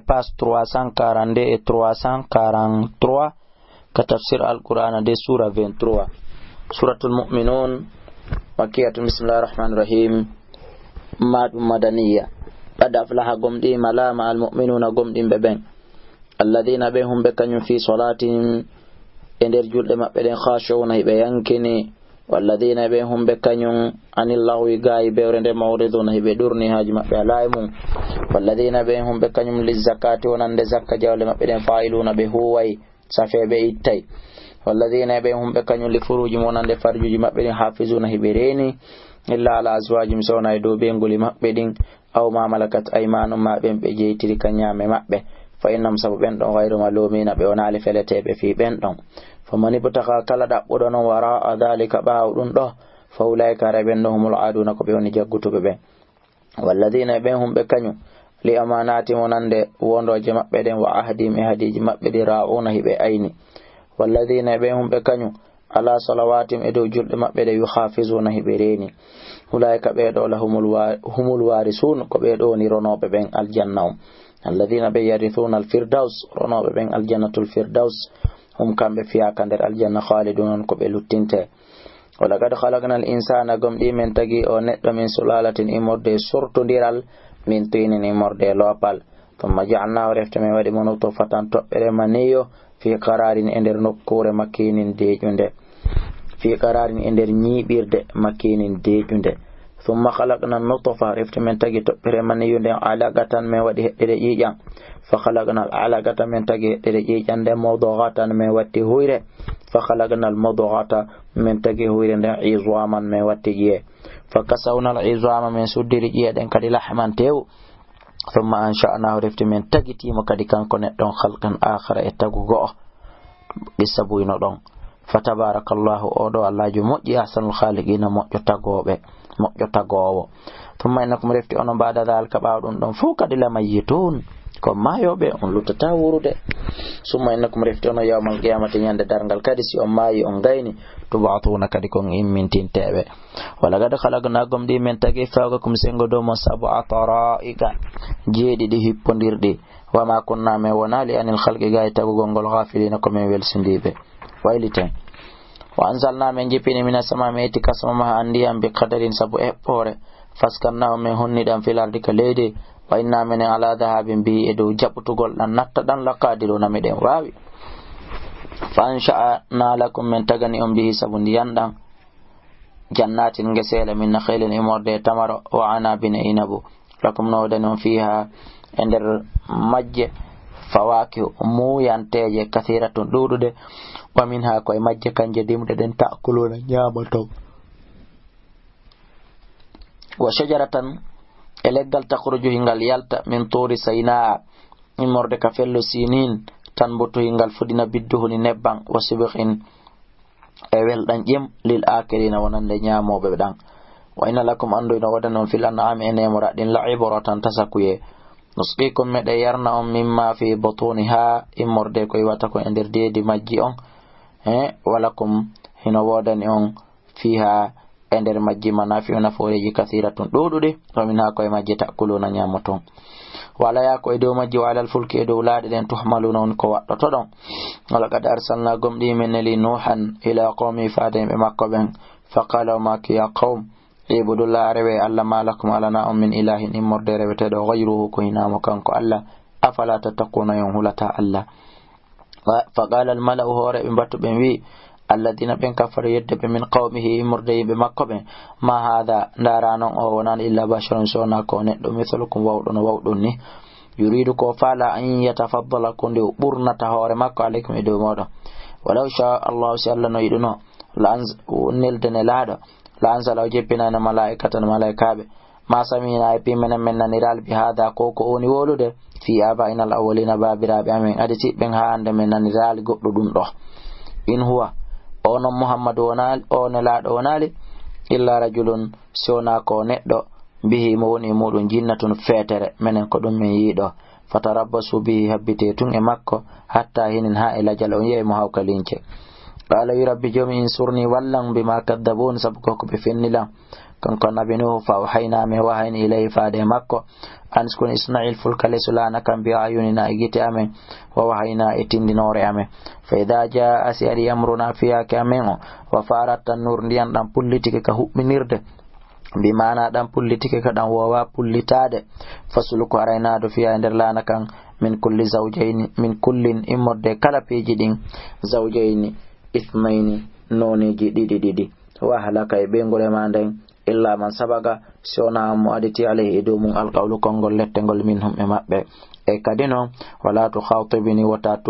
page 342 et 343 ka tafsir al-Qur'an de sura 23 suratul mu'minun makiyatun. Bismillahir rahmanir rahim. Madaniya qad aflaha gomdi malama al-mu'minuna gomdin beben alladhina behum bekanyum fi salatihim ender julde mabbe den khashuna hibe yankini walladhina behum bekanyum anillahu gai bewrende mawriduna hibe durni haji mabbe alaimun walladhina behum bekanyum lizakati wonande zakka jawle mabbe den failuna be huwai safebe ittai walladhina behum bekanyum li furuji wonande farjuji mabbe den hafizuna hibe reni illa ala azwajim sawna e do be ngoli mabbe din aw ma malakat aymanum mabbe be jeytiri kanyame mabbe fa innam sabu ben don ghayru malumina be onali feletebe fi ben don famani butaka kala dabbudo non wara adalika baawdun do fa ulaika rabennahumul aduna ko be woni jaggutube be walladina behum be kanyu li amanati wonande wondoje mabbe den wa ahdim e hadiji mabbe di rauna hibe ayni walladina behum be kanyu ala salawatim e dow julde mabbe de yuhafizuna hibe reni ulaika be do humul warisun ko be do ni ronobe ben aljanna alladhina be yarithuna alfirdaus ronobe ben aljannatul firdaus hum kambe fiya kander aljanna khalidun ko be luttinte wala kad khalaqna al-insana gomdi men tagi o neddo min sulalatin imorde surtondiral min tinin imorde lopal thumma ja'alnahu raftama wadi monoto fatan tobbere maniyo fi qararin ender nokkure makinin dejunde fi qararin ender nyibirde makinin dejunde thumma khalaqna an-nutfa raftama tagi tobbere maniyo de alaqatan me wadi heddede yijam fa khalaqna al-alaqata men tagi heddede yijande mawdughatan me watti huyre fa khalaqna al-mudghata men tagi huyre de izwaman me watti je fa kasawna al-izwama min suddiri je den kadi lahman tew ثم أنشأناه رفت من تجتي مكدي كان كنت دون خلقا آخر اتقوا بسبوين دون فتبارك الله أودو الله جمعي أحسن الخالقين مؤجو تقوى ثم إنكم رفت أنه بعد ذلك بعضون دون فوق دي لما يتون كما يوبي أنلو تتاورو دي ثم إنكم رفت أنه يوم القيامة يند دارنغال كدسي أماي أنغيني تبعثون كدكم من تنتابه ولقد خلقناكم دي من تجي فوقكم سنغو دومو سبع طرائق جيدي دي هيبوندير دي وما كنا ميونا لأن الخلق غاية تغنغل غافلين كم يولسنديبه ويلتين وأنزلنا من جبين من السماء ميتي كسمها أنديا بقدر سبو إبور فاسكناه من هندام في الأرض كليدي وإنا من على ذهاب بي إدو جبتو قول نتدن لقادلون مدين واوي فأنشأنا لكم من تغني به سبون دياندان جنات نغسيل من نخيل إمور دي تمر وعناب إنبو لكم نودن فيها اندر مج فواكه مو ينتج كثيرة دودة ومنها كوي مج كان جديم دين تأكلون نيامتو وشجرة إلقال تخرج هنغال يالتا من طور سيناء إمور دي كفلو سينين tanboto hingal fudina bidduhu ni nebban wasibqin e weldan jem lil akirina wonande nyaamobe dan wa inna lakum andu ina wadanon fil an'am enemura din la'ibratan tasakuye nusqikum mede yarna on mimma fi butuniha imorde ko wata ko ender deedi majji on walakum hino wodani on fiha ender majji manafi'u naforeji kathiratun dudude to min ha ko e majji takuluna nyaamoton wala ya ko edo majji wala fulki edo wulaade den tuhmaluna on ko waddo to don wala kad arsalna gomdi men li nuhan ila qaumi fadim be makko ben faqala ma ki ya qaum ibudullah arabe alla malakum alana min ilahin immorde rewete do ghayruhu ko hinamo kanko alla afala tattaquna yon hulata alla faqala al mala'u hore be battu ben wi alladina ben kafaru yedde min qaumihi murde be makko ben ma hada ndaranon o wonan illa basharun sona ko neddo misalukum wawdon ni yuridu ko fala an yatafaddala kunde burnata hore makko alaikum edo modo walaw sha Allah sallallahu alaihi wasallam lanz neldene laado lanzala jeppina na malaikatan malaikabe ma samina e pimena menaniral bi hada ko oni wolude fi abaina al-awwalina babirabe amen aditi ben haande menaniral goddo dum do in huwa ono muhammadu wonal ono laado wonali illa rajulun sona ko neddo bihi mo woni mudun jinnatun fetere menen ko dum men yido fatarabbasu bihi habbite tun e makko hatta hinin ha ila jalo yey mo hawkalince qala rabbi jami insurni wallan bima kadabun sabko ko be fennila kanko nabi nuhu fa wahayna min wahayni ilayhi faade makko an skun isma'il fulka lesulana kan bi ayunina igiti amen wa wahayna etindinore amen fa idha jaa asiyari amruna fiya kamen wa farat an-nur ndiyan dan pullitike ka hubbinirde bi mana dan pullitike ka dan wawa pullitade fasuluko arayna do fiya der lana kan min kulli zawjayn min kullin imode kala peji din zawjayn ithmaini noneji didi wa halaka e be ngole manden illa man sabaga sona mu aditi alayhi idum alqawlu kongol lettengol minhum e mabbe e kadino wala tu khatibini wa